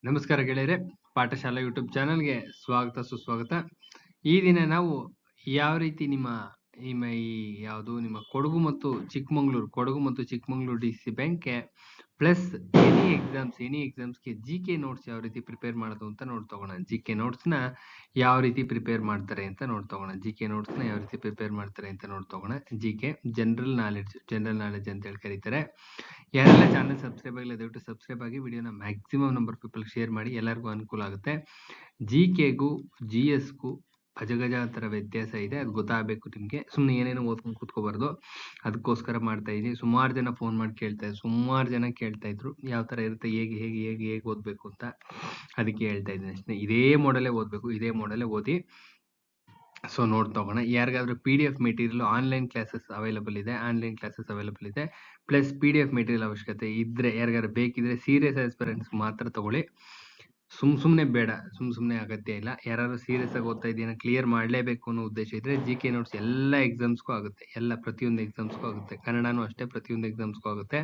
ನಮಸ್ಕಾರ ಗೆಳೆಯರೆ, ಪಾಠಶಾಲಾ ಯೂಟ್ಯೂಬ್ ಚಾನಲ್ಗೆ ಸ್ವಾಗತ ಸುಸ್ವಾಗತ. ಈ ದಿನ ನಾವು ಯಾವ ರೀತಿ ನಿಮ್ಮ ನಿಮ್ಮ ಕೊಡಗು ಮತ್ತು ಚಿಕ್ಕಮಗಳೂರು ಡಿಸಿ ಬ್ಯಾಂಕ್ಗೆ ಪ್ಲಸ್ ಎನಿ ಎಕ್ಸಾಮ್ಸ್ಗೆ ಜಿಕೆ ನೋಟ್ಸ್ ಯಾವ ರೀತಿ ಪ್ರಿಪೇರ್ ಮಾಡೋದು ಅಂತ ನೋಡ್ತೋಗೋಣ. ಜಿಕೆ ನೋಟ್ಸ್ನ ಯಾವ ರೀತಿ ಪ್ರಿಪೇರ್ ಮಾಡ್ತಾರೆ ಅಂತ ನೋಡ್ತೋಗೋಣ. ಜಿಕೆ ಜನರಲ್ ನಾಲೆಡ್ಜ್ ಅಂತ ಹೇಳಿ ಕರೀತಾರೆ. ಯಾರೆಲ್ಲ ಚಾನಲ್ ಸಬ್ಸ್ಕ್ರೈಬ್ ಆಗಿಲ್ಲ ದಯವಿಟ್ಟು ಸಬ್ಸ್ಕ್ರೈಬ್ ಆಗಿ ವಿಡಿಯೋನ ಮ್ಯಾಕ್ಸಿಮಮ್ ನಂಬರ್ ಪೀಪಲ್ ಶೇರ್ ಮಾಡಿ, ಎಲ್ಲರಿಗೂ ಅನುಕೂಲ ಆಗುತ್ತೆ. ಜಿಕೆಗೂ GSಗೂ ಅಜಗಜಾಂತರ ವ್ಯತ್ಯಾಸ ಇದೆ, ಅದು ಗೊತ್ತಾಗಬೇಕು ನಿಮಗೆ. ಸುಮ್ಮನೆ ಏನೇನೋ ಓದ್ಕೊಂಡು ಕೂತ್ಕೋಬಾರ್ದು, ಅದಕ್ಕೋಸ್ಕರ ಮಾಡ್ತಾ ಇದ್ದೀನಿ. ಸುಮಾರು ಜನ ಫೋನ್ ಮಾಡಿ ಕೇಳ್ತಾ ಇದ್ರು ಯಾವ ಥರ ಇರುತ್ತೆ, ಹೇಗೆ ಓದಬೇಕು ಅಂತ. ಅದಕ್ಕೆ ಹೇಳ್ತಾ ಇದ್ದೀನಿ ಅಷ್ಟೇ. ಇದೇ ಮಾಡಲೇ ಓದಿ. ಸೊ ನೋಡ್ತೋಗೋಣ. ಯಾರಿಗಾದ್ರೂ PDF material online classes available ಇದೆ. ಪ್ಲಸ್ PDF ಮೆಟೀರಿಯಲ್ ಅವಶ್ಯಕತೆ ಇದ್ರೆ, ಯಾರಿಗಾರು ಬೇಕಿದ್ರೆ ಸೀರಿಯಸ್ ಆಸ್ಪಿರೆಂಟ್ಸ್ ಮಾತ್ರ ತಗೊಳ್ಳಿ. ಸುಮ್ಮನೆ ಬೇಡ, ಸುಮ್ಮನೆ ಅಗತ್ಯ ಇಲ್ಲ. ಯಾರು ಸೀರಿಯಸ್ ಆಗಿ ಓದ್ತಾ ಇದೀನ, ಕ್ಲಿಯರ್ ಮಾಡಲೇಬೇಕು ಅನ್ನೋ ಉದ್ದೇಶ ಇದ್ರೆ ಜಿಕೆ ನೋಟ್ಸ್ ಎಲ್ಲ ಎಕ್ಸಾಮ್ಸ್ಗೂ ಆಗುತ್ತೆ. ಪ್ರತಿಯೊಂದು ಎಕ್ಸಾಮ್ಸ್ಗೂ ಆಗುತ್ತೆ. ಕನ್ನಡನೂ ಅಷ್ಟೇ, ಪ್ರತಿಯೊಂದು ಎಕ್ಸಾಮ್ಸ್ಗೂ ಆಗುತ್ತೆ.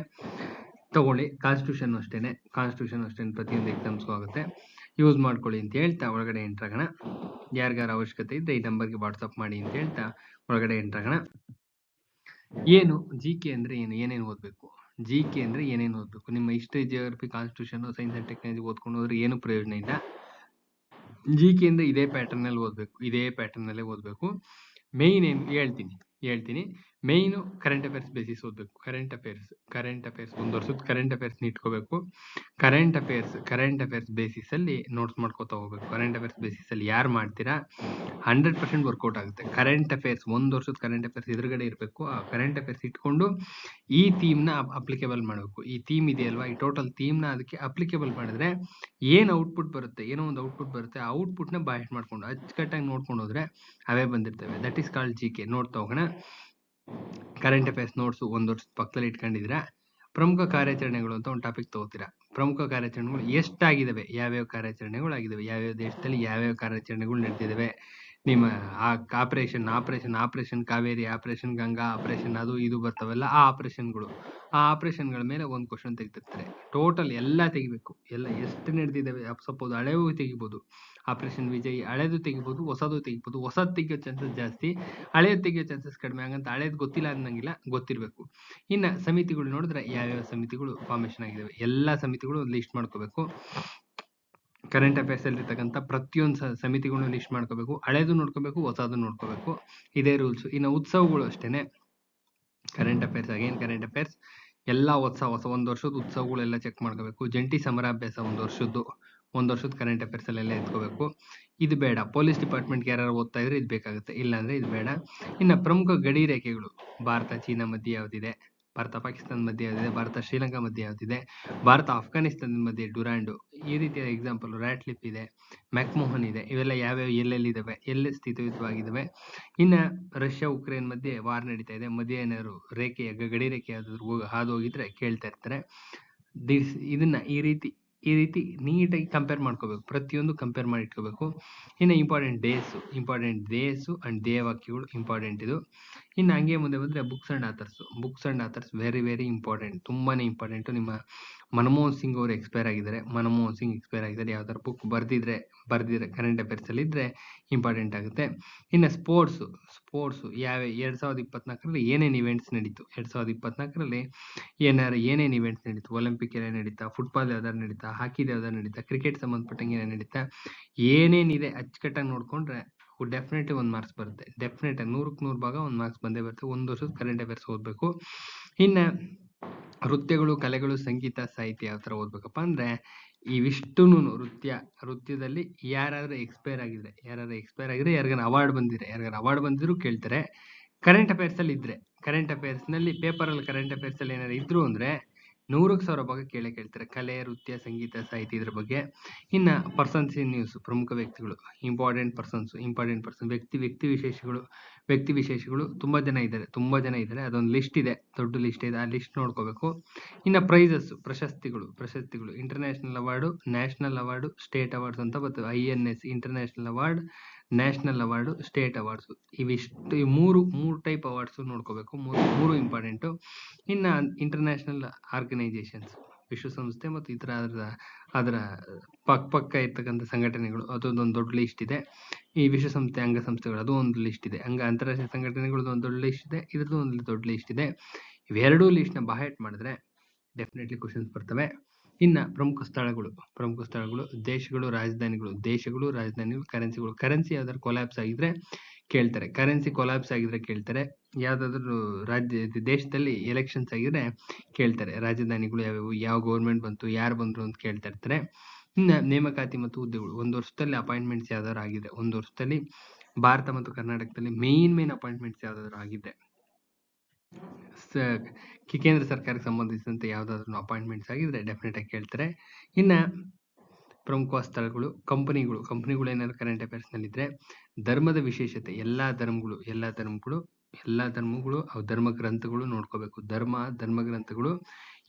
ತಗೊಳ್ಳಿ. ಕಾನ್ಸ್ಟಿಟ್ಯೂಷನ್ ಅಷ್ಟೇನೆ, ಪ್ರತಿಯೊಂದು ಎಕ್ಸಾಮ್ಸ್ಗೂ ಆಗುತ್ತೆ. ಯೂಸ್ ಮಾಡ್ಕೊಳ್ಳಿ ಅಂತ ಹೇಳ್ತಾ ಒಳಗಡೆ ಎಂಟ್ರಾಗೋಣ. ಯಾರಿಗಾರ ಅವಶ್ಯಕತೆ ಇದ್ದರೆ ಈ ನಂಬರ್ಗೆ ವಾಟ್ಸಪ್ ಮಾಡಿ ಅಂತ ಹೇಳ್ತಾ ಒಳಗಡೆ ಎಂಟ್ರಾಗೋಣ. ಏನು ಜಿಕೆ ಅಂದ್ರೆ ಏನೇನು ಓದಬೇಕು? ನಿಮ್ಮ history, geography, constitution, science and technology ಓದ್ಕೊಂಡು ಹೋದ್ರೆ ಏನು ಪ್ರಯೋಜನ ಇಲ್ಲ. ಜಿಕೆ ಅಂದ್ರೆ ಇದೇ ಪ್ಯಾಟರ್ನ್ ಅಲ್ಲಿ ಓದಬೇಕು. ಮೇನ್ ಏನು ಹೇಳ್ತೀನಿ. ಮೇಯ್ನು ಕರೆಂಟ್ ಅಫೇರ್ಸ್ ಬೇಸಿಸ್ ಓದಬೇಕು. ಕರೆಂಟ್ ಅಫೇರ್ಸ್ ಒಂದು ವರ್ಷದ ಕರೆಂಟ್ ಅಫೇರ್ಸ್ ಇಟ್ಕೋಬೇಕು. ಕರೆಂಟ್ ಅಫೇರ್ಸ್ ಬೇಸಿಸ್ ಅಲ್ಲಿ ನೋಟ್ಸ್ ಮಾಡ್ಕೋತಾ ಹೋಗ್ಬೇಕು. ಕರೆಂಟ್ ಅಫೇರ್ಸ್ ಬೇಸಿಸ್ ಅಲ್ಲಿ ಯಾರು ಮಾಡ್ತೀರಾ 100% ವರ್ಕೌಟ್ ಆಗುತ್ತೆ. ಕರೆಂಟ್ ಅಫೇರ್ಸ್ ಒಂದು ವರ್ಷದ ಕರೆಂಟ್ ಅಫೇರ್ಸ್ ಎದುರುಗಡೆ ಇರಬೇಕು. ಆ ಕರೆಂಟ್ ಅಫೇರ್ಸ್ ಇಟ್ಕೊಂಡು ಈ ಥೀಮ್ನ ಅಪ್ಲಿಕೇಬಲ್ ಮಾಡಬೇಕು. ಈ ಥೀಮ್ ಇದೆಯಲ್ವಾ, ಈ ಟೋಟಲ್ ಥೀಮ್ನ ಅದಕ್ಕೆ ಅಪ್ಲಿಕೇಬಲ್ ಮಾಡಿದ್ರೆ ಏನು ಔಟ್ಪುಟ್ ಬರುತ್ತೆ, ಆ ಔಟ್ಪುಟ್ನ ಬಾಯ್ಟ್ ಮಾಡ್ಕೊಂಡು ಅಚ್ಚುಕಟ್ಟಾಗಿ ನೋಡ್ಕೊಂಡು ಹೋದ್ರೆ ಅವೇ ಬಂದಿರ್ತವೆ. That is called GK. ನೋಡ್ತಾ ಹೋಗೋಣ. ಕರೆಂಟ್ ಅಫೇರ್ಸ್ ನೋಟ್ಸ್ ಒಂದು ವರ್ಷದ ಪಕ್ಕದಲ್ಲಿ ಇಟ್ಕೊಂಡಿದ್ದೀರಾ. ಪ್ರಮುಖ ಕಾರ್ಯಾಚರಣೆಗಳು ಅಂತ ಒಂದು ಟಾಪಿಕ್ ತಗೋತೀರಾ. ಪ್ರಮುಖ ಕಾರ್ಯಾಚರಣೆಗಳು ಎಷ್ಟಾಗಿದ್ದಾವೆ, ಯಾವ್ಯಾವ ಕಾರ್ಯಾಚರಣೆಗಳು ಆಗಿದ್ದಾವೆ, ಯಾವ್ಯಾವ ದೇಶದಲ್ಲಿ ಯಾವ್ಯಾವ ಕಾರ್ಯಾಚರಣೆಗಳು ನಡೆದಿದ್ದಾವೆ, ನಿಮ್ಮ operation Kaveri, operation Ganga, operation ಅದು ಇದು ಬರ್ತಾವಲ್ಲ, ಆ ಆಪರೇಷನ್ಗಳ ಮೇಲೆ ಒಂದು ಕ್ವಶನ್ ತೆಗೆದಿರ್ತಾರೆ. ಟೋಟಲ್ ಎಲ್ಲ ತೆಗಿಬೇಕು. ಎಲ್ಲ ಎಷ್ಟು ನಡೆದಿದ್ದಾವೆ, ಸಪೋಸ್ ಹಳೆವು ತೆಗಿಬೋದು, ಆಪರೇಷನ್ ವಿಜಯ್ ಹಳೆದು ತೆಗಿಬೋದು, ಹೊಸದು ತೆಗಿಬೋದು. ಹೊಸದು ತೆಗಿಯೋ ಚಾನ್ಸಸ್ ಜಾಸ್ತಿ, ಹಳೆಯದು ತೆಗಿಯೋ ಚಾನ್ಸಸ್ ಕಡಿಮೆ. ಹಾಗಂತ ಹಳೇದು ಗೊತ್ತಿಲ್ಲ ಅನ್ನಂಗಿಲ್ಲ, ಗೊತ್ತಿರಬೇಕು. ಇನ್ನು ಸಮಿತಿಗಳು ನೋಡಿದ್ರೆ ಯಾವ್ಯಾವ ಸಮಿತಿಗಳು ಫಾರ್ಮೇಶನ್ ಆಗಿದ್ದಾವೆ, ಎಲ್ಲ ಸಮಿತಿಗಳು ಲಿಸ್ಟ್ ಮಾಡ್ಕೋಬೇಕು. ಕರೆಂಟ್ ಅಫೇರ್ಸ್ ಅಲ್ಲಿ ಇರ್ತಕ್ಕಂಥ ಪ್ರತಿಯೊಂದು ಸಮಿತಿಗಳನ್ನು ಲಿಸ್ಟ್ ಮಾಡ್ಕೋಬೇಕು. ಹಳೇದು ನೋಡ್ಕೋಬೇಕು, ಹೊಸದು ನೋಡ್ಕೋಬೇಕು. ಇದೇ ರೂಲ್ಸ್. ಇನ್ನು ಉತ್ಸವಗಳು ಅಷ್ಟೇನೆ. ಕರೆಂಟ್ ಅಫೇರ್ಸ್ ಎಲ್ಲ ಹೊಸ ಒಂದು ವರ್ಷದ ಉತ್ಸವಗಳೆಲ್ಲ ಚೆಕ್ ಮಾಡ್ಕೋಬೇಕು. ಜಂಟಿ ಸಮರಾಭ್ಯಾಸ ಒಂದು ವರ್ಷದ ಕರೆಂಟ್ ಅಫೇರ್ಸ್ ಅಲ್ಲೆಲ್ಲ ಎತ್ಕೋಬೇಕು. ಇದು ಬೇಡ. ಪೊಲೀಸ್ ಡಿಪಾರ್ಟ್ಮೆಂಟ್ಗೆ ಯಾರು ಓದ್ತಾ ಇದ್ರೆ ಇದು ಬೇಕಾಗುತ್ತೆ, ಇಲ್ಲಾಂದ್ರೆ ಇದು ಬೇಡ. ಇನ್ನು ಪ್ರಮುಖ ಗಡಿ ರೇಖೆಗಳು, ಭಾರತ ಚೀನಾ ಮಧ್ಯೆ ಯಾವ್ದಿದೆ, ಭಾರತ ಪಾಕಿಸ್ತಾನ ಮಧ್ಯೆ ಯಾವ್ದಿದೆ, ಭಾರತ ಶ್ರೀಲಂಕಾ ಮಧ್ಯೆ ಯಾವ್ದಿದೆ, ಭಾರತ ಆಫ್ಘಾನಿಸ್ತಾನದ ಮಧ್ಯೆ ಡುರಾಂಡು, ಈ ರೀತಿಯ ಎಕ್ಸಾಂಪಲ್ ರ್ಯಾಟ್ಲಿಪ್ ಇದೆ, ಮ್ಯಾಕ್ಮೋಹನ್ ಇದೆ. ಇವೆಲ್ಲ ಯಾವ್ಯಾವ ಎಲ್ಲೆಲ್ಲಿದ್ದಾವೆ, ಎಲ್ಲಿ ಸ್ಥಿತಯುತವಾಗಿದ್ದಾವೆ. ಇನ್ನು ರಷ್ಯಾ ಉಕ್ರೇನ್ ಮಧ್ಯೆ ವಾರ್ ನಡೀತಾ ಇದೆ, ಮಧ್ಯೆ ಏನಾದ್ರು ಗಡಿ ರೇಖೆ ಯಾವ್ದಾದ್ರು ಹಾದು ಹೋಗಿದ್ರೆ ಕೇಳ್ತಾ ಇರ್ತಾರೆ. ಇದನ್ನ ಈ ರೀತಿ ನೀಟಾಗಿ ಕಂಪೇರ್ ಮಾಡ್ಕೋಬೇಕು. ಪ್ರತಿಯೊಂದು ಕಂಪೇರ್ ಮಾಡಿ ಇಟ್ಕೋಬೇಕು. ಇನ್ನು ಇಂಪಾರ್ಟೆಂಟ್ ಡೇಸು ಅಂಡ್ ಧ್ಯೇಯವಾಕ್ಯಗಳು ಇಂಪಾರ್ಟೆಂಟ್ ಇದು. ಇನ್ನು ಹಂಗೆ ಮುಂದೆ ಬಂದರೆ books and author's very important, ತುಂಬಾನೇ ಇಂಪಾರ್ಟೆಂಟ್. ನಿಮ್ಮ ಮನಮೋಹನ್ ಸಿಂಗ್ ಅವರು ಎಕ್ಸ್ಪೈರ್ ಆಗಿದ್ದಾರೆ. ಯಾವ್ದಾದ್ರು ಬುಕ್ ಬರ್ದಿದ್ರೆ ಕರೆಂಟ್ ಅಫೇರ್ಸ್ ಅಲ್ಲಿ ಇದ್ರೆ ಇಂಪಾರ್ಟೆಂಟ್ ಆಗುತ್ತೆ. ಇನ್ನು ಸ್ಪೋರ್ಟ್ಸ್ 2024ರಲ್ಲಿ ಏನೇನು ಇವೆಂಟ್ಸ್ ನಡೀತು, 2024ರಲ್ಲಿ ಏನೇನು ಇವೆಂಟ್ಸ್ ನಡೀತು, ಒಲಿಂಪಿಕ್ ಎಲ್ಲ ನಡೀತಾ, ಫುಟ್ಬಾಲ್ ಯಾವ್ದಾರು ನಡೀತಾ, ಹಾಕಿದ ಯಾವ್ದಾರು ನಡೀತಾ, ಕ್ರಿಕೆಟ್ ಸಂಬಂಧಪಟ್ಟಂಗೆ ಏನೇನು ನಡೀತಾ, ಏನೇನಿದೆ ಅಚ್ಚುಕಟ್ಟಾಗಿ ನೋಡ್ಕೊಂಡ್ರೆ ಡೆಫಿನೆಟ್ಲಿ ಒಂದು ಮಾರ್ಕ್ಸ್ ಬರುತ್ತೆ. ಡೆಫಿನೆಟ್ 100ಕ್ಕೆ 100 ಭಾಗ ಒಂದು ಮಾರ್ಕ್ಸ್ ಬಂದೇ ಬರುತ್ತೆ. ಒಂದು ವರ್ಷದ ಕರೆಂಟ್ ಅಫೇರ್ಸ್ ಓದಬೇಕು. ಇನ್ನು ನೃತ್ಯಗಳು, ಕಲೆಗಳು, ಸಂಗೀತ, ಸಾಹಿತ್ಯ ಯಾವ ಥರ ಓದ್ಬೇಕಪ್ಪ ಅಂದ್ರೆ ಇವಿಷ್ಟುನು ನೃತ್ಯದಲ್ಲಿ ಯಾರಾದ್ರೂ ಎಕ್ಸ್ಪೈರ್ ಆಗಿದ್ರೆ, ಯಾರಿಗಾನ ಅವಾರ್ಡ್ ಬಂದಿದ್ರು ಕೇಳ್ತಾರೆ. ಕರೆಂಟ್ ಅಫೇರ್ಸ್ ಅಲ್ಲಿ ಇದ್ರೆ, ಕರೆಂಟ್ ಅಫೇರ್ಸ್ ನಲ್ಲಿ ಏನಾದ್ರು ಇದ್ರು ಅಂದ್ರೆ 100ಕ್ಕೆ 1000 ಭಾಗ ಕೇಳ್ತಾರೆ. ಕಲೆ, ನೃತ್ಯ, ಸಂಗೀತ, ಸಾಹಿತ್ಯ ಇದ್ರ ಬಗ್ಗೆ. ಇನ್ನ ಪರ್ಸನ್ಸ್ ಇನ್ ನ್ಯೂಸ್, ಪ್ರಮುಖ ವ್ಯಕ್ತಿಗಳು, ಇಂಪಾರ್ಟೆಂಟ್ ಪರ್ಸನ್ಸ್, ವ್ಯಕ್ತಿ ವಿಶೇಷಗಳು ತುಂಬಾ ಜನ ಇದ್ದಾರೆ. ಅದೊಂದು ಲಿಸ್ಟ್ ಇದೆ, ದೊಡ್ಡ ಲಿಸ್ಟ್ ಇದೆ, ಆ ಲಿಸ್ಟ್ ನೋಡ್ಕೋಬೇಕು. ಇನ್ನ ಪ್ರಶಸ್ತಿಗಳು international award, national award, state awards ಅಂತ ಬರ್ತವೆ. INS international award, national award, state awards. ಇವಿಷ್ಟು ಮೂರು ಟೈಪ್ ಅವಾರ್ಡ್ಸ್ ನೋಡ್ಕೋಬೇಕು. ಮೂರು ಇಂಪಾರ್ಟೆಂಟು. ಇನ್ನು ಇಂಟರ್ನ್ಯಾಷನಲ್ ಆರ್ಗನೈಸೇಷನ್ಸ್, ವಿಶ್ವಸಂಸ್ಥೆ ಮತ್ತು ಇತರ ಅದರ ಪಕ್ಕ ಇರ್ತಕ್ಕಂಥ ಸಂಘಟನೆಗಳು ಅದೊಂದೊಂದು ದೊಡ್ಡ ಲಿಸ್ಟ್ ಇದೆ. ಈ ವಿಶ್ವಸಂಸ್ಥೆ ಅಂಗಸಂಸ್ಥೆಗಳು ಅದು ಒಂದು ಲಿಸ್ಟ್ ಇದೆ. ಅಂತಾರಾಷ್ಟ್ರೀಯ ಸಂಘಟನೆಗಳದ್ದು ಒಂದು ದೊಡ್ಡ ಲಿಸ್ಟ್ ಇದೆ, ಇದ್ರದ್ದು ಒಂದು ದೊಡ್ಡ ಲಿಸ್ಟ್ ಇದೆ. ಇವೆರಡೂ ಲಿಸ್ಟ್ನ ಬಾಹ್ಯಾಟ್ ಮಾಡಿದ್ರೆ ಡೆಫಿನೆಟ್ಲಿ ಕ್ವಶನ್ಸ್ ಬರ್ತವೆ. ಇನ್ನ ಪ್ರಮುಖ ಸ್ಥಳಗಳು, ದೇಶಗಳು, ರಾಜಧಾನಿಗಳು, ಕರೆನ್ಸಿ ಯಾವ್ದಾದ್ರು ಕೊಲ್ಯಾಪ್ಸ್ ಆಗಿದ್ರೆ ಕೇಳ್ತಾರೆ. ಕರೆನ್ಸಿ ಕೊಲ್ಯಾಪ್ಸ್ ಆಗಿದ್ರೆ ಕೇಳ್ತಾರೆ. ಯಾವ್ದಾದ್ರು ದೇಶದಲ್ಲಿ ಎಲೆಕ್ಷನ್ಸ್ ಆಗಿದ್ರೆ ಕೇಳ್ತಾರೆ. ರಾಜಧಾನಿಗಳು ಯಾವ್ಯಾವು, ಯಾವ ಗೌರ್ಮೆಂಟ್ ಬಂತು, ಯಾರು ಬಂದ್ರು ಅಂತ ಕೇಳ್ತಾ ಇರ್ತಾರೆ. ಇನ್ನ ನೇಮಕಾತಿ ಮತ್ತು ಹುದ್ದೆಗಳು, ಒಂದು ವರ್ಷದಲ್ಲಿ ಅಪಾಯಿಂಟ್ಮೆಂಟ್ಸ್ ಯಾವ್ದಾದ್ರು ಆಗಿದೆ, ಒಂದು ವರ್ಷದಲ್ಲಿ ಭಾರತ ಮತ್ತು ಕರ್ನಾಟಕದಲ್ಲಿ ಮೇನ್ ಅಪಾಯಿಂಟ್ಮೆಂಟ್ಸ್ ಯಾವ್ದಾದ್ರು ಆಗಿದೆ, ಕೇಂದ್ರ ಸರ್ಕಾರಕ್ಕೆ ಸಂಬಂಧಿಸಿದಂತೆ ಯಾವ್ದಾದ್ರು ಅಪಾಯಿಂಟ್ಮೆಂಟ್ಸ್ ಆಗಿದ್ರೆ ಡೆಫಿನೆಟ್ ಆಗಿ ಕೇಳ್ತಾರೆ. ಇನ್ನ ಪ್ರಮುಖವಾದ ಸ್ಥಳಗಳು, ಕಂಪನಿಗಳು ಏನಾದ್ರು ಕರೆಂಟ್ ಅಫೇರ್ಸ್ ನಲ್ಲಿದ್ರೆ, ಧರ್ಮದ ವಿಶೇಷತೆ, ಎಲ್ಲಾ ಧರ್ಮಗಳು ಧರ್ಮ ಗ್ರಂಥಗಳು ನೋಡ್ಕೋಬೇಕು. ಧರ್ಮ ಗ್ರಂಥಗಳು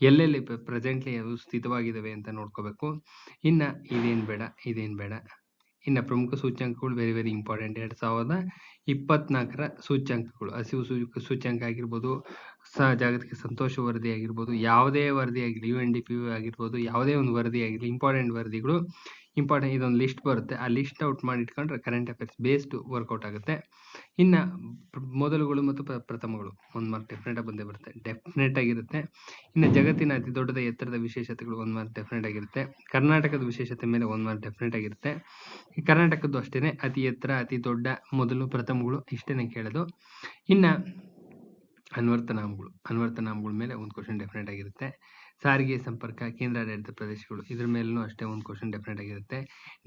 ಎಲ್ಲೆಲ್ಲಿ ಪ್ರೆಸೆಂಟ್ಲಿ ಸ್ಥಿತವಾಗಿದ್ದಾವೆ ಅಂತ ನೋಡ್ಕೋಬೇಕು. ಇನ್ನ ಇದೇನ್ ಬೇಡ. ಇನ್ನ ಪ್ರಮುಖ ಸೂಚ್ಯಂಕಗಳು ವೆರಿ ವೆರಿ ಇಂಪಾರ್ಟೆಂಟ್. 2024ರ ಸೂಚ್ಯಂಕಗಳು, ಹಸಿವು ಸೂಚ್ಯಂಕ ಆಗಿರ್ಬೋದು, ಜಾಗತಿಕ ಸಂತೋಷ ವರದಿ ಆಗಿರ್ಬೋದು, ಯಾವುದೇ ವರದಿ ಆಗಿರಲಿ, UNDP ಆಗಿರ್ಬೋದು, ಯಾವುದೇ ಒಂದು ವರದಿ ಆಗಿರಲಿ, ಇಂಪಾರ್ಟೆಂಟ್ ವರದಿಗಳು, ಇದೊಂದು ಲಿಸ್ಟ್ ಬರುತ್ತೆ. ಆ ಲಿಸ್ಟ್ ಔಟ್ ಮಾಡಿ ಇಟ್ಕೊಂಡ್ರೆ ಕರೆಂಟ್ ಅಫೇರ್ಸ್ ಬೇಸ್ಡ್ ವರ್ಕೌಟ್ ಆಗುತ್ತೆ. ಇನ್ನ ಮೊದಲುಗಳು ಮತ್ತು ಪ್ರಥಮಗಳು 1 ಮಾರ್ಕ್ ಡೆಫಿನೆಟ್ ಆಗಿ ಬಂದೇ ಬರುತ್ತೆ, ಡೆಫಿನೆಟ್ ಆಗಿರುತ್ತೆ. ಇನ್ನು ಜಗತ್ತಿನ ಅತಿ ದೊಡ್ಡದ ಎತ್ತರದ ವಿಶೇಷತೆಗಳು 1 ಮಾರ್ಕ್ ಡೆಫಿನೆಟ್ ಆಗಿರುತ್ತೆ. ಕರ್ನಾಟಕದ ವಿಶೇಷತೆ ಮೇಲೆ 1 ಮಾರ್ಕ್ ಡೆಫಿನೆಟ್ ಆಗಿರುತ್ತೆ. ಈ ಕರ್ನಾಟಕದ್ದು ಅಷ್ಟೇನೆ, ಅತಿ ಎತ್ತರ, ಅತಿ ದೊಡ್ಡ, ಮೊದಲು, ಪ್ರಥಮಗಳು ಇಷ್ಟೇನೆ ಕೇಳೋದು. ಇನ್ನ ಅನ್ವರ್ತನಾಮಗಳ ಮೇಲೆ ಒಂದು ಕ್ವಶನ್ ಡೆಫಿನೆಟ್ ಆಗಿರುತ್ತೆ. ಸಾರಿಗೆ ಸಂಪರ್ಕ, ಕೇಂದ್ರಾಡಳಿತ ಪ್ರದೇಶಗಳು, ಇದ್ರ ಮೇಲೂ ಅಷ್ಟೇ ಒಂದು ಕ್ವಶನ್ ಡೆಫಿನೆಟ್ ಆಗಿರುತ್ತೆ.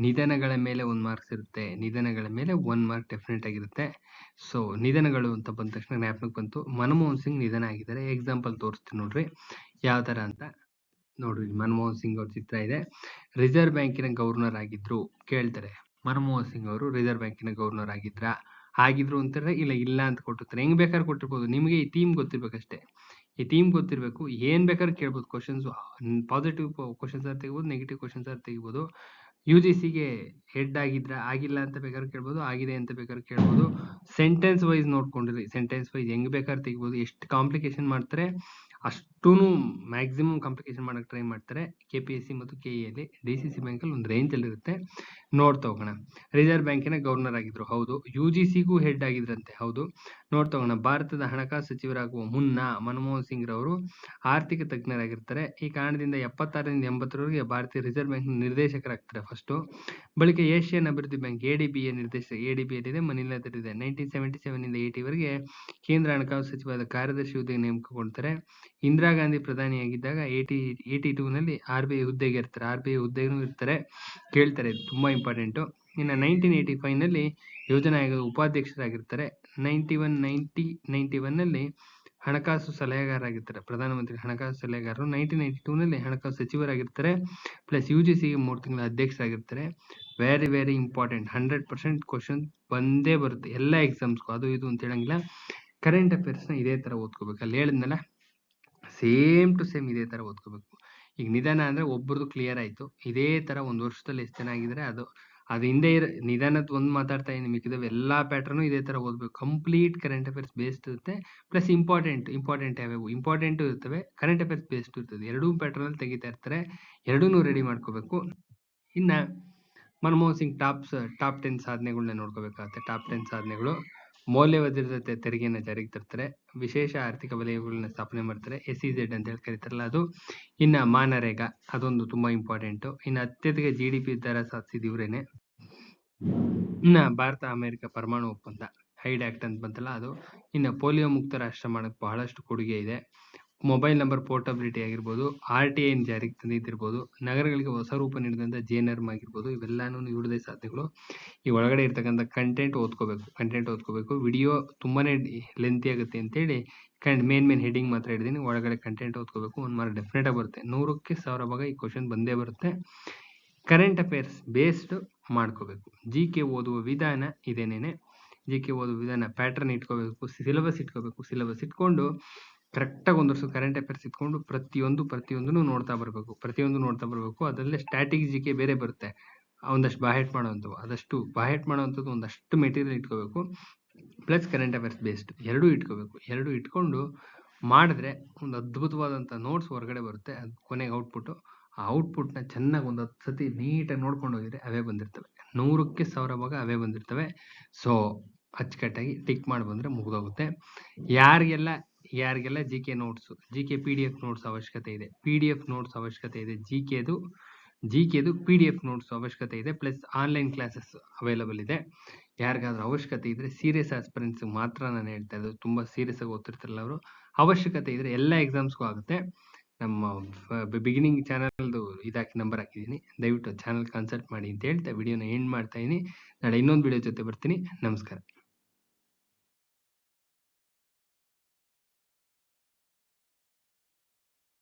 ನಿಧನಗಳ ಮೇಲೆ 1 ಮಾರ್ಕ್ಸ್ ಇರುತ್ತೆ. ನಿಧನಗಳ ಮೇಲೆ 1 ಮಾರ್ಕ್ ಡೆಫಿನೆಟ್ ಆಗಿರುತ್ತೆ. ಸೊ ನಿಧನಗಳು ಅಂತ ಬಂದ ತಕ್ಷಣ ಜ್ಞಾಪಕಕ್ಕೆ ಬಂತು, ಮನಮೋಹನ್ ಸಿಂಗ್ ನಿಧನ ಆಗಿದ್ದಾರೆ. ಎಕ್ಸಾಂಪಲ್ ತೋರಿಸ್ತೀನಿ ನೋಡ್ರಿ ಯಾವ ತರ ಅಂತ. ನೋಡ್ರಿ, ಮನಮೋಹನ್ ಸಿಂಗ್ ಅವ್ರ ಚಿತ್ರ ಇದೆ. ರಿಸರ್ವ್ ಬ್ಯಾಂಕಿನ ಗವರ್ನರ್ ಆಗಿದ್ರು ಕೇಳ್ತಾರೆ. ಮನಮೋಹನ್ ಸಿಂಗ್ ಅವರು ರಿಸರ್ವ್ ಬ್ಯಾಂಕಿನ ಗವರ್ನರ್ ಆಗಿದ್ರು ಅಂತಾರೆ, ಇಲ್ಲ ಅಂತ ಕೊಟ್ಟಿರ್ತಾರೆ. ಹೆಂಗ್ ಬೇಕಾದ್ರೆ ಕೊಟ್ಟಿರ್ಬೋದು. ನಿಮಗೆ ಈ ಥೀಮ್ ಗೊತ್ತಿರ್ಬೇಕಷ್ಟೇ. ಈ ಥೀಮ್ ಗೊತ್ತಿರ್ಬೇಕು. ಏನ್ ಬೇಕಾದ್ರೆ ಕೇಳ್ಬೋದು ಕ್ವಶನ್ಸ್. ಪಾಸಿಟಿವ್ ಕ್ವಶನ್ಸ್ ಆರ್ ತೆಗಿಬೋದು, ನೆಗೆಟಿವ್ ಕ್ವಶನ್ಸ್ ಆರ್ ತೆಗಿಬೋದು. UGCಗೆ ಹೆಡ್ ಆಗಿಲ್ಲ ಅಂತ ಬೇಕಾದ್ರೆ ಕೇಳ್ಬೋದು, ಆಗಿದೆ ಅಂತ ಬೇಕಾದ್ರೆ ಕೇಳ್ಬೋದು. ಸೆಂಟೆನ್ಸ್ ವೈಸ್ ನೋಡ್ಕೊಂಡಿರಿ. ಸೆಂಟೆನ್ಸ್ ವೈಸ್ ಹೆಂಗ್ ಬೇಕಾದ್ರೆ ತೆಗಿಬೋದು. ಎಷ್ಟು ಕಾಂಪ್ಲಿಕೇಶನ್ ಮಾಡ್ತಾರೆ ಅಷ್ಟೂನು ಮ್ಯಾಕ್ಸಿಮಮ್ ಕಾಂಪ್ಲಿಕೇಶನ್ ಮಾಡಕ್ ಟ್ರೈ ಮಾಡ್ತಾರೆ. KPSC ಮತ್ತು KE ಅಲ್ಲಿ. DCC ಬ್ಯಾಂಕಲ್ಲಿ ಒಂದು ರೇಂಜ್ ಅಲ್ಲಿ ಇರುತ್ತೆ, ನೋಡ್ತಾ ಹೋಗೋಣ. ರಿಸರ್ವ್ ಬ್ಯಾಂಕಿನ ಗವರ್ನರ್ ಆಗಿದ್ರು, ಹೌದು. UGCಗೂ ಹೆಡ್ ಆಗಿದ್ರಂತೆ, ಹೌದು. ನೋಡ್ತಾ ಹೋಗೋಣ. ಭಾರತದ ಹಣಕಾಸು ಸಚಿವರಾಗುವ ಮುನ್ನ ಮನಮೋಹನ್ ಸಿಂಗ್ ರವರು ಆರ್ಥಿಕ ತಜ್ಞರಾಗಿರ್ತಾರೆ. ಈ ಕಾರಣದಿಂದ 76ರಿಂದ 80ರವರೆಗೆ ಭಾರತೀಯ ರಿಸರ್ವ್ ಬ್ಯಾಂಕ್ ನಿರ್ದೇಶಕರಾಗ್ತಾರೆ ಫಸ್ಟ್. ಬಳಿಕ ಏಷ್ಯನ್ ಅಭಿವೃದ್ಧಿ ಬ್ಯಾಂಕ್ ADB ನಿರ್ದೇಶಕ, ADB ಯಲ್ಲಿದೆ, ಮನಿಲಾದಲ್ಲಿದೆ. 1977 ಇಂದ 80 ವರೆಗೆ ಕೇಂದ್ರ ಹಣಕಾಸು ಸಚಿವರಾದ ಕಾರ್ಯದರ್ಶಿ ಹುದ್ದೆಗೆ ನೇಮಕಗೊಳ್ತಾರೆ. ಇಂದಿರಾ ಗಾಂಧಿ ಪ್ರಧಾನಿಯಾಗಿದ್ದಾಗ 82ನಲ್ಲಿ RBI ಹುದ್ದೆಗೆ ಇರ್ತಾರೆ. RBI ಹುದ್ದೆಗೂ ಇರ್ತಾರೆ, ಕೇಳ್ತಾರೆ, ತುಂಬಾ ಇಂಪಾರ್ಟೆಂಟ್. ಇನ್ನು 1985ನಲ್ಲಿ ಯೋಜನಾ ಆಯೋಗದ ಉಪಾಧ್ಯಕ್ಷರಾಗಿರ್ತಾರೆ. 91ನಲ್ಲಿ ಹಣಕಾಸು ಸಲಹೆಗಾರರಾಗಿರ್ತಾರೆ, ಪ್ರಧಾನಮಂತ್ರಿ ಹಣಕಾಸು ಸಲಹೆಗಾರರು. 1992ನಲ್ಲಿ ಹಣಕಾಸು ಸಚಿವರಾಗಿರ್ತಾರೆ. ಪ್ಲಸ್ UGCಗೆ 3 ತಿಂಗಳ ಅಧ್ಯಕ್ಷರಾಗಿರ್ತಾರೆ. Very very important. 100% ಕ್ವಶನ್ ಬಂದೇ ಬರುತ್ತೆ ಎಲ್ಲ ಎಕ್ಸಾಮ್ಸ್ಗೂ, ಅದು ಇದು ಅಂತ ಹೇಳಂಗಿಲ್ಲ. ಕರೆಂಟ್ ಅಫೇರ್ಸ್ನ ಇದೇ ತರ ಓದ್ಕೋಬೇಕು. ಅಲ್ಲಿ ಹೇಳಿದ್ನಲ್ಲ, ಸೇಮ್ ಟು ಸೇಮ್ ಇದೇ ತರ ಓದ್ಕೋಬೇಕು. ಈಗ ನಿಧಾನ ಅಂದ್ರೆ ಒಬ್ಬರದು ಕ್ಲಿಯರ್ ಆಯ್ತು. ಇದೇ ತರ ಒಂದು ವರ್ಷದಲ್ಲಿ ಎಷ್ಟು ಜನ ಆಗಿದ್ರೆ ಅದು ಹಿಂದೆ ನಿಧಾನದ ಒಂದು ಮಾತಾಡ್ತಾ ಇದ್ದೀನಿ, ಮಿಕ್ಕಿದವು ಎಲ್ಲಾ ಪ್ಯಾಟರ್ನು ಇದೇ ತರ ಓದ್ಬೇಕು. ಕಂಪ್ಲೀಟ್ ಕರೆಂಟ್ ಅಫೇರ್ಸ್ ಬೇಸ್ಡ್ ಇರುತ್ತೆ. ಪ್ಲಸ್ ಇಂಪಾರ್ಟೆಂಟ್ ಯಾವ್ಯಾವು ಇಂಪಾರ್ಟೆಂಟ್ ಇರ್ತವೆ, ಕರೆಂಟ್ ಅಫೇರ್ಸ್ ಬೇಸ್ಡ್ ಇರ್ತದೆ. ಎರಡೂ ಪ್ಯಾಟರ್ನ್ ಅಲ್ಲಿ ತೆಗಿತಾ ಇರ್ತಾರೆ. ಎರಡೂನು ರೆಡಿ ಮಾಡ್ಕೋಬೇಕು. ಇನ್ನ ಮನಮೋಹನ್ ಸಿಂಗ್ ಟಾಪ್ 10 ಸಾಧನೆಗಳನ್ನ ನೋಡ್ಕೋಬೇಕಾಗುತ್ತೆ. ಟಾಪ್ 10 ಸಾಧನೆಗಳು: ಮೌಲ್ಯವರ್ಧಿತ ತೆರಿಗೆಯನ್ನು ಜಾರಿಗೆ ತರ್ತಾರೆ, ವಿಶೇಷ ಆರ್ಥಿಕ ವಲಯಗಳನ್ನ ಸ್ಥಾಪನೆ ಮಾಡ್ತಾರೆ, SEZ ಅಂತ ಹೇಳಿ ಕರೀತಾರಲ್ಲ ಅದು. ಇನ್ನ ಮಾನರೇಗಾ, ಅದೊಂದು ತುಂಬಾ ಇಂಪಾರ್ಟೆಂಟ್. ಇನ್ನು ಅತ್ಯಧಿಕ GDP ದರ ಸಾಧಿಸಿದ ಇವ್ರೇನೆ. ಇನ್ನ ಭಾರತ ಅಮೆರಿಕ ಪರಮಾಣು ಒಪ್ಪಂದ, ಹೈಡ್ ಆಕ್ಟ್ ಅಂತ ಬಂತಲ್ಲ ಅದು. ಇನ್ನು ಪೋಲಿಯೋ ಮುಕ್ತ ರಾಷ್ಟ್ರ ಮಾಡಕ್ ಬಹಳಷ್ಟು ಕೊಡುಗೆ ಇದೆ. ಮೊಬೈಲ್ ನಂಬರ್ ಪೋರ್ಟಬಿಲಿಟಿ ಆಗಿರ್ಬೋದು, RTI ಜಾರಿಗೆ ತಂದಿದ್ದಿರ್ಬೋದು, ನಗರಗಳಿಗೆ ಹೊಸ ರೂಪ ನೀಡಿದಂತ JNRM ಆಗಿರ್ಬೋದು, ಇವೆಲ್ಲಾನು ಇವ್ರದೇ ಸಾಧನೆಗಳು. ಈ ಒಳಗಡೆ ಇರ್ತಕ್ಕಂಥ ಕಂಟೆಂಟ್ ಓದ್ಕೋಬೇಕು. ವಿಡಿಯೋ ತುಂಬಾನೇ ಲೆಂತಿ ಆಗುತ್ತೆ ಅಂತೇಳಿ ಮೇನ್ ಹೆಡಿಂಗ್ ಮಾತ್ರ ಹಿಡಿದೀನಿ. ಒಳಗಡೆ ಕಂಟೆಂಟ್ ಓದ್ಕೋಬೇಕು. 1 ಮಾರ್ಕ್ ಡೆಫಿನೆಟ್ ಆಗಿ ಬರುತ್ತೆ. 100ಕ್ಕೆ 1000 ಭಾಗ ಈ ಕ್ವಶನ್ ಬಂದೇ ಬರುತ್ತೆ. ಕರೆಂಟ್ ಅಫೇರ್ಸ್ ಬೇಸ್ಡ್ ಮಾಡ್ಕೋಬೇಕು. GK ಓದುವ ವಿಧಾನ ಇದೇನೇನೆ. GK ಓದುವ ವಿಧಾನ ಪ್ಯಾಟರ್ನ್ ಇಟ್ಕೋಬೇಕು, ಸಿಲೆಬಸ್ ಇಟ್ಕೊಂಡು ಕರೆಕ್ಟಾಗಿ ಒಂದು ವರ್ಷ ಕರೆಂಟ್ ಅಫೇರ್ಸ್ ಇಟ್ಕೊಂಡು ಪ್ರತಿಯೊಂದನ್ನು ನೋಡ್ತಾ ಬರಬೇಕು. ಅದರಲ್ಲೇ ಸ್ಟ್ಯಾಟಿಕ್ GK ಬೇರೆ ಬರುತ್ತೆ, ಒಂದಷ್ಟು ಬಾಹೆಟ್ ಮಾಡುವಂಥದ್ದು, ಒಂದಷ್ಟು ಮೆಟೀರಿಯಲ್ ಇಟ್ಕೋಬೇಕು. ಪ್ಲಸ್ ಕರೆಂಟ್ ಅಫೇರ್ಸ್ ಬೇಸ್ಡ್ ಎರಡೂ ಇಟ್ಕೋಬೇಕು. ಇಟ್ಕೊಂಡು ಮಾಡಿದ್ರೆ ಒಂದು ಅದ್ಭುತವಾದಂಥ ನೋಟ್ಸ್ ಹೊರಗಡೆ ಬರುತ್ತೆ. ಅದು ಕೊನೆಗೆ ಔಟ್‌ಪುಟ್ಟು. ಆ ಔಟ್‌ಪುಟ್‌ನ ಚೆನ್ನಾಗಿ ಒಂದು 10 ಸತಿ ನೀಟಾಗಿ ನೋಡ್ಕೊಂಡು ಹೋಗಿದ್ರೆ ಅವೇ ಬಂದಿರ್ತವೆ. 100ಕ್ಕೆ 1000 ಭಾಗ ಅವೇ ಬಂದಿರ್ತವೆ. ಸೊ, ಅಚ್ಚುಕಟ್ಟಾಗಿ ಟಿಕ್ ಮಾಡಿ ಬಂದರೆ ಮುಗಿದೋಗುತ್ತೆ. ಯಾರಿಗೆಲ್ಲ GK notes, GK PDF notes ಅವಶ್ಯಕತೆ ಇದೆ. PDF ನೋಟ್ಸ್ ಅವಶ್ಯಕತೆ ಇದೆ. ಜಿಕೆದು PDF ನೋಟ್ಸ್ ಅವಶ್ಯಕತೆ ಇದೆ. ಪ್ಲಸ್ ಆನ್‌ಲೈನ್ ಕ್ಲಾಸಸ್ ಅವೈಲಬಲ್ ಇದೆ. ಯಾರಿಗಾದ್ರೂ ಅವಶ್ಯಕತೆ ಇದ್ರೆ ಸೀರಿಯಸ್ ಆಸ್ಪಿರೆಂಟ್ಸ್ ಮಾತ್ರ ನಾನು ಹೇಳ್ತಾ ಇರೋದು. ತುಂಬ ಸೀರಿಯಸ್ ಆಗಿ ಓದ್ತಿರ್ತಾರಲ್ಲ ಅವರು. ಅವಶ್ಯಕತೆ ಇದ್ರೆ ಎಲ್ಲ ಎಕ್ಸಾಮ್ಸ್‌ಗೂ ಆಗುತ್ತೆ. ನಮ್ಮ ಬಿಗಿನಿಂಗ್ ಚಾನಲ್‌ದು ನಂಬರ್ ಹಾಕಿದ್ದೀನಿ. ದಯವಿಟ್ಟು ಚಾನಲ್ ಕನ್ಸಲ್ಟ್ ಮಾಡಿ ಅಂತ ಹೇಳ್ತಾ ವಿಡಿಯೋನ ಎಂಡ್ ಮಾಡ್ತಾ ಇದೀನಿ. ನಾಳೆ ಇನ್ನೊಂದು ವಿಡಿಯೋ ಜೊತೆ ಬರ್ತೀನಿ. ನಮಸ್ಕಾರ.